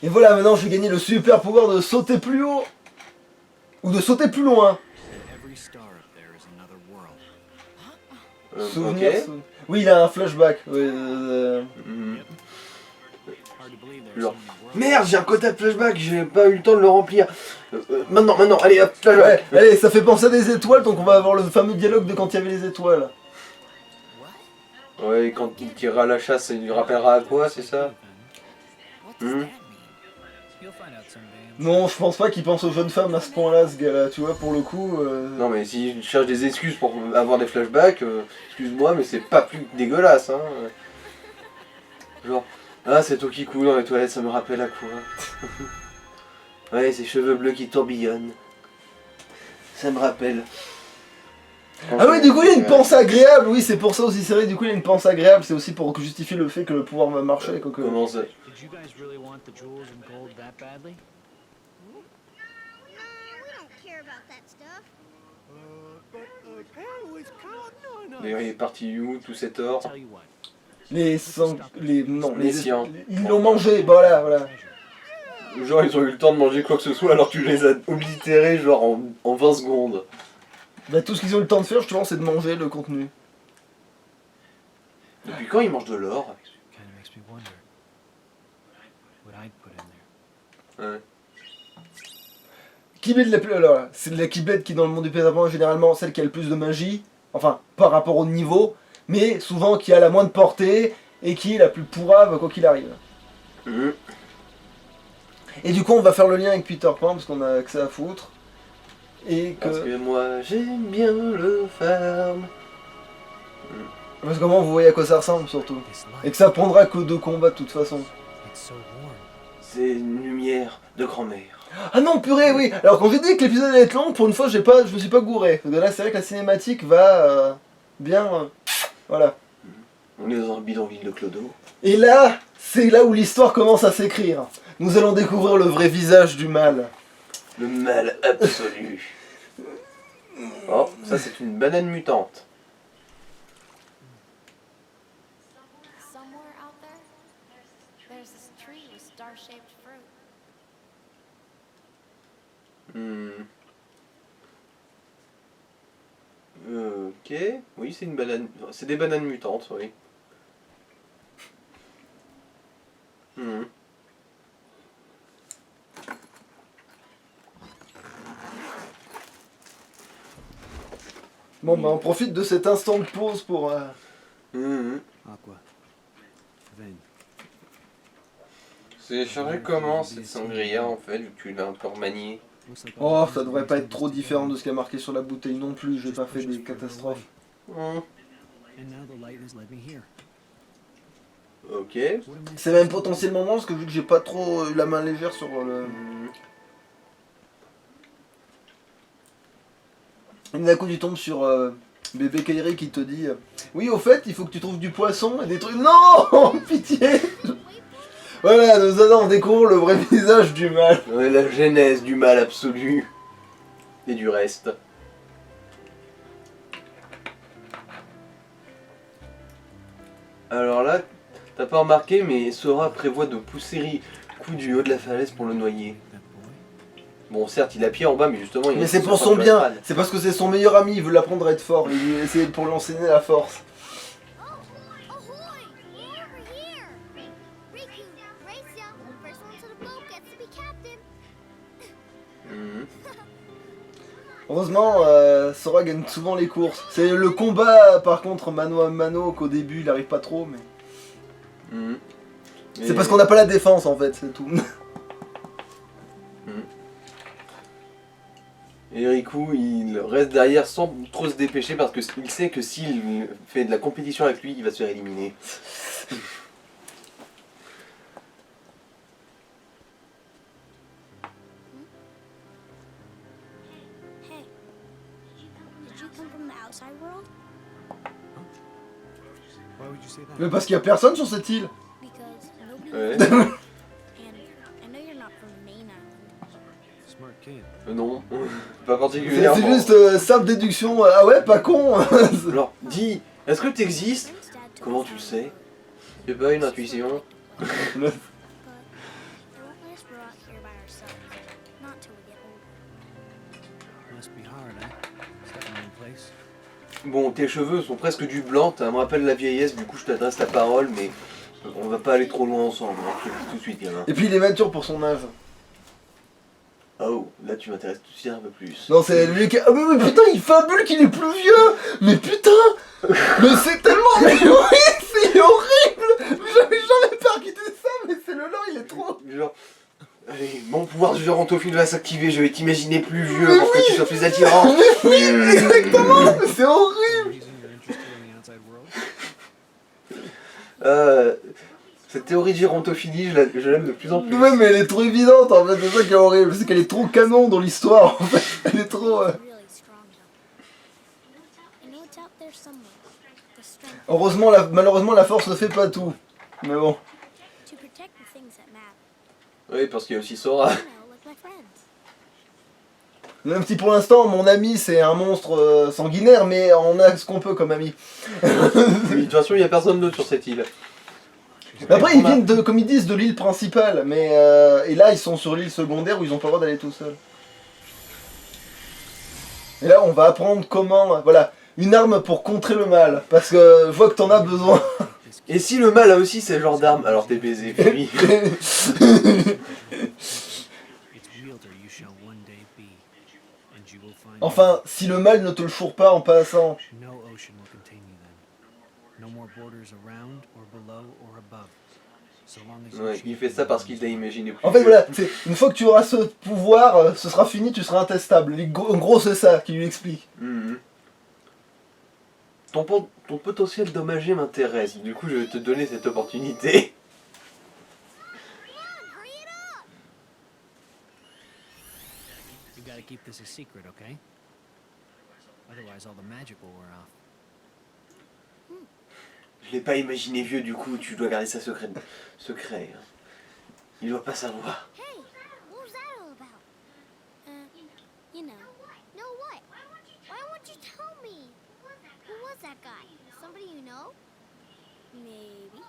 Et voilà, maintenant, je vais gagner le super pouvoir de sauter plus haut. Ou de sauter plus loin. Every star up there is another world. Souvenir, Ok. Oui, il a un flashback. Mhm. Hard to believe there's Genre, so many worlds. merde, j'ai un quota de flashback, j'ai pas eu le temps de le remplir. Maintenant, allez hop, flashback. Ouais, allez, ça fait penser à des étoiles, donc on va avoir le fameux dialogue de quand il y avait les étoiles. Ouais, quand il tirera la chasse, il lui rappellera à quoi, c'est ça? What does Hmm. that mean? You'll find out someday. Non, je pense pas qu'il pense aux jeunes femmes à ce point-là, ce gars-là, tu vois, pour le coup. Non mais s'il cherche des excuses pour avoir des flashbacks, excuse-moi, mais c'est pas plus dégueulasse, hein. Genre, ah c'est toi qui coule dans les toilettes, ça me rappelle à quoi? Ouais, ses cheveux bleus qui tourbillonnent. Ça me rappelle. Ah oui, du coup, il a une pensée agréable, oui, c'est pour ça aussi, c'est vrai, du coup, il a une pensée agréable, c'est aussi pour justifier le fait que le pouvoir va marcher, quoi. Comment ça? Did you guys really want the jewels and gold that badly? No, we don't care about that stuff. Pal was counting on us. D'ailleurs, il est parti où, tout cet or? Tell you what. Non, Les siens. Ils l'ont mangé, voilà, voilà. Genre, ils ont eu le temps de manger quoi que ce soit alors que tu les as oblitérés, genre en 20 secondes. Bah, tout ce qu'ils ont eu le temps de faire, justement, c'est de manger le contenu. Depuis quand ils mangent de l'or? Kind of makes me wonder what I'd put in there. Ouais. Keyblade la plus. Alors, c'est la Keyblade qui, dans le monde du PS1, est généralement celle qui a le plus de magie, enfin, par rapport au niveau, mais souvent qui a la moins de portée et qui est la plus pourrave quoi qu'il arrive. Mhm. Et du coup, on va faire le lien avec Peter Pan parce qu'on a que ça à foutre. Et Parce que. que moi, j'aime bien le faire. Parce que comment vous voyez à quoi ça ressemble surtout. This Et light, que ça prendra que 2 combats de toute façon. it's so warm. C'est une lumière de grand-mère. Ah non, purée, oui. Alors quand j'ai dit que l'épisode allait être long, pour une fois, je me suis pas gouré. Parce que là, c'est vrai que la cinématique va bien. Voilà. On est dans un bidonville de Clodo. Et là, c'est là où l'histoire commence à s'écrire. Nous allons découvrir le vrai visage du mal. Le mal absolu. Oh, ça c'est une banane mutante. Somewhere out there, there's this tree with star-shaped fruit. Ok. Oui, c'est une banane. C'est des bananes mutantes, oui. Hmm. Bon, bah on profite de cet instant de pause pour. Mhm. Aqua. Then. C'est chargé comment cette sangria en fait, vu que tu l'as encore manié? Looks like Oh, ça devrait pas être trop différent de ce qu'il y a marqué sur la bouteille non plus. J'ai pas fait des catastrophes. Hmm. And now the light has led me here. Ok. What am I C'est même potentiellement moins parce que vu que j'ai pas trop eu la main légère sur le. Hmm. Et d'un coup, tu tombes sur bébé Kairi qui te dit oui, au fait, il faut que tu trouves du poisson et des trucs. Non pitié. Voilà, nous allons découvrir le vrai visage du mal. Ouais, la genèse du mal absolu. Et du reste. Alors là, t'as pas remarqué, mais Sora prévoit de pousser Riku du haut de la falaise pour le noyer. that boy? Bon, certes, il a pied en bas, mais justement, il Mais a c'est sur pour sa son bien, crâne. c'est parce que c'est son meilleur ami, il veut l'apprendre à être fort, il veut essayer pour lui enseigner la force. race ya. First one to the boat gets to be captain. Heureusement, Sora gagne souvent les courses. C'est le combat, par contre, mano à mano, qu'au début il arrive pas trop, mais... C'est parce qu'on n'a pas la défense en fait, c'est tout. Et Riku, il reste derrière sans trop se dépêcher parce qu'il sait que s'il fait de la compétition avec lui, il va se faire éliminer. Hey, did you come from the outside world? Why would you say that? Mais parce qu'il y a personne sur cette île. Because nobody Ouais. and I know you're not from the main island. Smart kid. Non, pas C'est particulièrement. juste simple déduction. Ah ouais, pas con. Alors, dis, est-ce que t'existes? Prince Dad told Comment us tu le how sais? it J'ai pas une intuition. worked. But they won't let us grow out here by ourselves. Not till we get older. Must be hard, huh? Stepping in place. Bon, tes cheveux sont presque du blanc, ça me rappelle la vieillesse, du coup je t'adresse la parole, mais on va pas aller trop loin ensemble, hein, je te le dis tout de suite, gamin. Et puis il est mature pour son âge. Oh, là tu m'intéresses tout de suite un peu plus. Non, c'est lui qui... Ah mais putain, il fabule qu'il est plus vieux. Mais putain. Mais c'est tellement... Mais oui, c'est horrible. J'avais jamais peur qu'il dise ça, mais c'est le lore, il est trop... Genre, allez, mon pouvoir du gérantophile va s'activer, je vais t'imaginer plus vieux Mais pour que oui. tu sois plus attirant. Mais oui, exactement. Mais c'est horrible. Reason you're interested in the outside world? Cette théorie de gérontophilie, je l'aime de plus en plus. Ouais, mais elle est trop évidente en fait, c'est ça qui est horrible. C'est qu'elle est trop canon dans l'histoire en fait. Elle est trop... Really strong though. I know it's out there somewhere. The strength Heureusement, malheureusement, la force ne fait pas tout. Mais bon. to protect the things that matter. Oui, parce qu'il y a aussi Sora. You know, like my friends. Même si pour l'instant, mon ami c'est un monstre sanguinaire, mais on a ce qu'on peut comme ami. Oui, de toute façon, il y a personne d'autre sur cette île. Mais après, ils viennent, de, comme ils disent, de l'île principale. Mais et là, ils sont sur l'île secondaire où ils ont pas le droit d'aller tout seuls. Et là, on va apprendre comment... Voilà, une arme pour contrer le mal. Parce que je vois que t'en as besoin. Et si le mal a aussi ce genre d'arme, alors t'es baisé, puis. Its wielder you shall one day be, and you will find Enfin, si le mal ne te le choure pas en passant. no ocean will contain you then. No more borders around or below or above. So long as you Ouais, il fait ça parce qu'il t'a imaginé plus En fait, vieux. voilà, une fois que tu auras ce pouvoir, ce sera fini, tu seras intestable. En gros, c'est ça qui lui explique. Mhm. Ton potentiel dommagé m'intéresse, du coup je vais te donner cette opportunité. Hurry it up! You gotta keep this a secret, okay? Otherwise all the magic will wear off. Je l'ai pas imaginé vieux, du coup tu dois garder ça secret. Hein. Il doit pas savoir. Hey, what was that all about? You know. No what? Why won't you tell me? Who was that guy? Somebody you know? Maybe.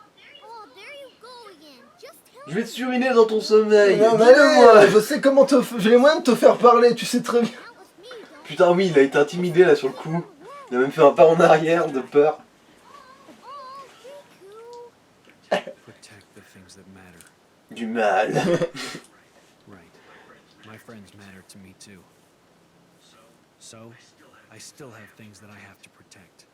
Oh, there you go again. Just tell Je vais te suriner dans ton sommeil. Non, mais Dis-le-moi. allez, je sais comment te... J'ai les moyens de te faire parler, tu sais très bien. Not with me, though. Putain oui, il a été intimidé là sur le coup. Il a même fait un pas en arrière de peur. Oh, Riku. Protect the things that matter. Du mal. Right. My friends matter to me too. So, I still have things that I have to protect.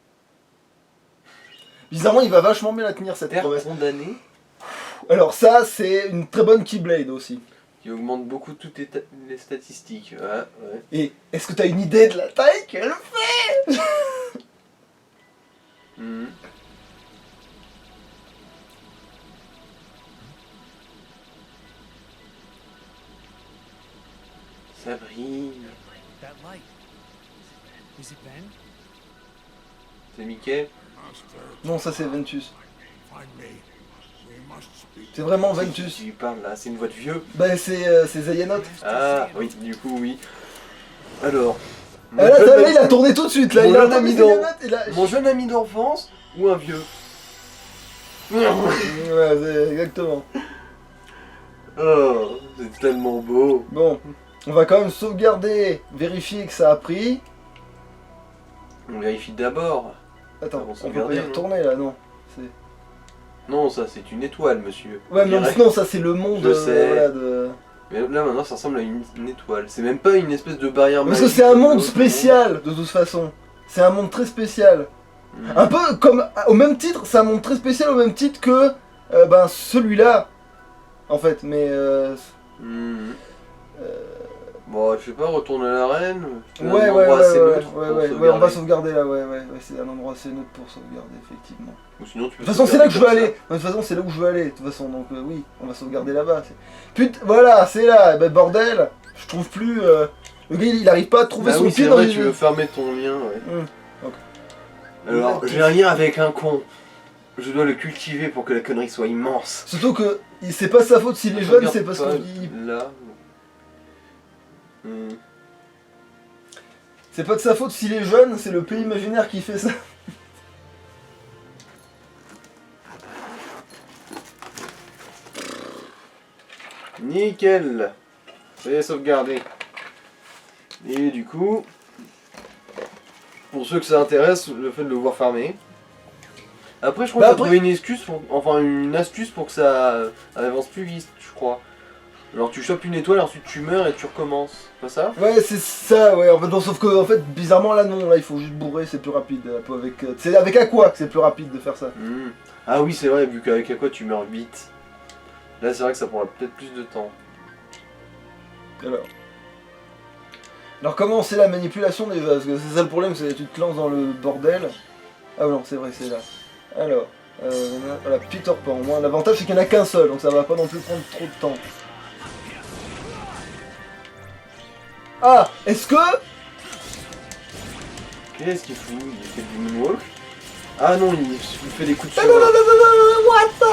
Bizarrement, il va vachement bien la tenir cette Terre promesse. condamnée, Alors ça, c'est une très bonne Keyblade aussi. qui augmente beaucoup toutes les statistiques. Ouais, ouais. Et est-ce que t'as une idée de la taille qu'elle fait? Mhm. Ça brille. That light. Is it Ben? C'est Mickey. Non, ça c'est Ventus. Find me. We must speak. C'est vraiment Tu Ventus. lui parles là, c'est une voix de vieux. Bah c'est Zayanot. Ah oui, du coup oui. Alors. Ah, là, là, il a tourné tout de suite là. Mon Il a jeune entendu ami d'en- Zayanot et là... Mon jeune ami d'enfance ou un vieux? Ouais, c'est exactement. Oh, c'est tellement beau. Bon, on va quand même sauvegarder, vérifier que ça a pris. On vérifie d'abord. Attends, Ah bon, on peut pas sauvegarder, y non retourner là, non. C'est... Non, ça c'est une étoile, monsieur. Ouais, mais Direct. non, ça c'est le monde. Je sais. Voilà, de... Mais là maintenant ça ressemble à une étoile. C'est même pas une espèce de barrière Parce que magique c'est un comme monde l'autre spécial, de toute façon. C'est un monde très spécial. monde. Un peu comme, au même titre, c'est un monde très spécial au même titre que ben, celui-là, en fait, mais Hmm. Bon, je sais pas, retourne à l'arène. C'est un ouais, endroit assez neutre pour ouais, on va sauvegarder. sauvegarder là, ouais, c'est un endroit assez neutre pour sauvegarder, effectivement. Ou sinon tu peux De toute façon, c'est là que je veux sauvegarder aller, de toute façon, c'est là où je veux aller, de toute façon, donc oui, on va sauvegarder là-bas. Putain, voilà, c'est là, ben bordel, je trouve plus, le gars il arrive pas à trouver Ah son oui, pied c'est dans vrai, les tu veux fermer ton lien, ouais. Ok. Alors, j'ai un lien avec un con. Je dois le cultiver pour que la connerie soit immense. Surtout que c'est pas sa faute s'il est jeune, Regarde c'est parce pas qu'il... Là. Hmm. C'est pas de sa faute s'il est jeune, c'est le pays imaginaire qui fait ça. Nickel. C'est sauvegardé. Et du coup, pour ceux que ça intéresse, le fait de le voir farmer. Après, je crois Bah que après- trouvé une excuse, enfin une astuce pour que ça avance plus vite, je crois. Alors tu chopes une étoile, ensuite tu meurs et tu recommences. Pas ça? Ouais, c'est ça, ouais, en fait, non, sauf que, en fait, bizarrement, là, non, là, il faut juste bourrer, c'est plus rapide, un peu avec... c'est avec Aqua que c'est plus rapide de faire ça. Hmm. Ah oui, c'est vrai, vu qu'avec Aqua tu meurs vite. Là, c'est vrai que ça prendra peut-être plus de temps. Alors, comment c'est la manipulation, déjà? Parce que c'est ça le problème, c'est que tu te lances dans le bordel. Ah non, c'est vrai, c'est là. Alors, voilà, Peter Pan, au moins, l'avantage, c'est qu'il n'y en a qu'un seul, donc ça va pas non plus prendre trop de temps. Ah, est-ce que... Qu'est-ce qu'il fout? Il fait du moonwalk? Ah non, il fait des coups de Non, non, non, cheval. non, non, non, non, what the...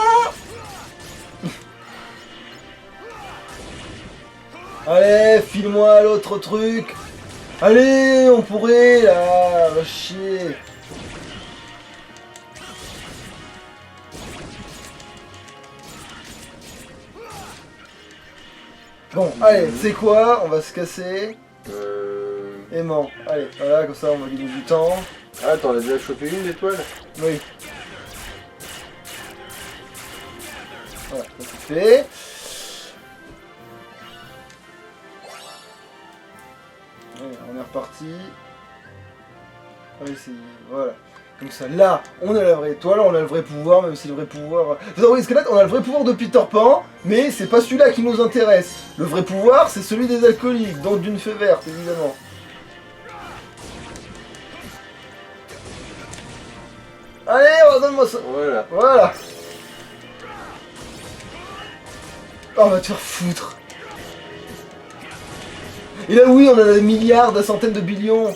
Allez, file-moi l'autre truc. Allez, on pourrait, là, va chier. Bon, allez, c'est quoi? On va se casser. Aimant. Allez, voilà, comme ça, on va gagner du temps. Ah, t'en as déjà chopé une d'étoile? Oui. Voilà, ça c'est fait. Ouais, on est reparti. On va essayer, voilà. Comme ça, là, on a la vraie étoile, on a le vrai pouvoir, même si le vrai pouvoir... Vous voyez, Squelette, on a le vrai pouvoir de Peter Pan, mais c'est pas celui-là qui nous intéresse. Le vrai pouvoir, c'est celui des alcooliques, donc d'une fée verte, évidemment. Allez, donne-moi ça. Voilà. Voilà. Oh, va te faire foutre. Et là, oui, on a des milliards, des centaines de billions.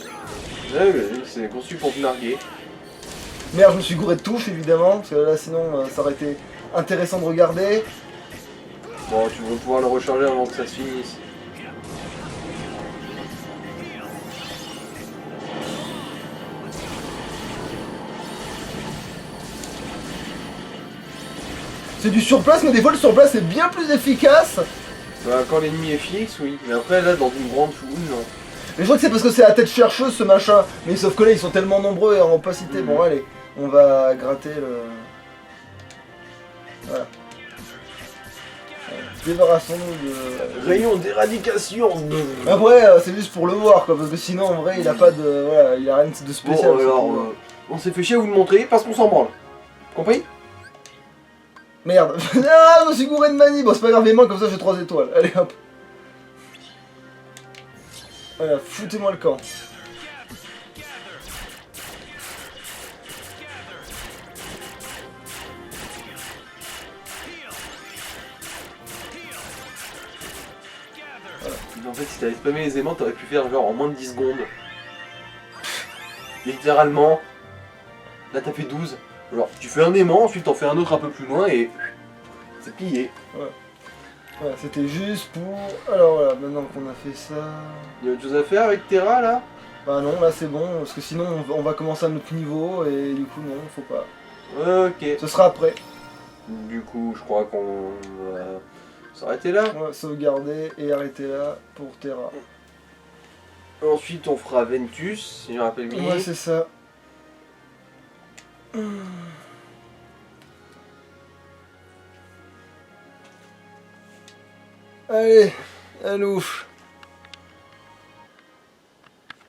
Ouais, c'est conçu pour te narguer. Merde, je me suis gouré de touche, évidemment, parce que là, sinon, ça aurait été intéressant de regarder. Bon, tu vas pouvoir le recharger avant que ça se finisse. C'est du surplace, mais des fois, le surplace est bien plus efficace. Bah, quand l'ennemi est fixe, oui. Mais après, là, dans une grande foule, non. Mais je crois que c'est parce que c'est la tête chercheuse, ce machin. Mais sauf que là, ils sont tellement nombreux et en opacité. Bon, allez, on va gratter le... Voilà. Débarrassons-nous de... Rayon d'éradication. Après, c'est juste pour le voir, quoi, parce que sinon, en vrai, il a pas de... Voilà, il a rien de spécial. Bon, alors, on s'est fait chier à vous le montrer parce qu'on s'en branle. Compris? Merde. Ah, je me suis gouré de manie. Bon, c'est pas grave, les mains, comme ça, j'ai 3 étoiles. Allez, hop. Voilà, foutez-moi le camp. En fait, si t'avais spammé les aimants, t'aurais pu faire genre en moins de 10 secondes. Littéralement. Là, t'as fait 12. Genre, tu fais un aimant, ensuite t'en fais un autre un peu plus loin et... c'est plié. Voilà, c'était juste pour... Alors voilà, maintenant qu'on a fait ça... Y'a autre chose à faire avec Terra, là? Bah non, là c'est bon, parce que sinon on va commencer à notre niveau et du coup non, faut pas. Ok. Ce sera après. Du coup, je crois qu'on va s'arrêter là. On va sauvegarder et arrêter là pour Terra. Ensuite, on fera Ventus, si je me rappelle bien. Ouais, c'est ça. Allez, à louche.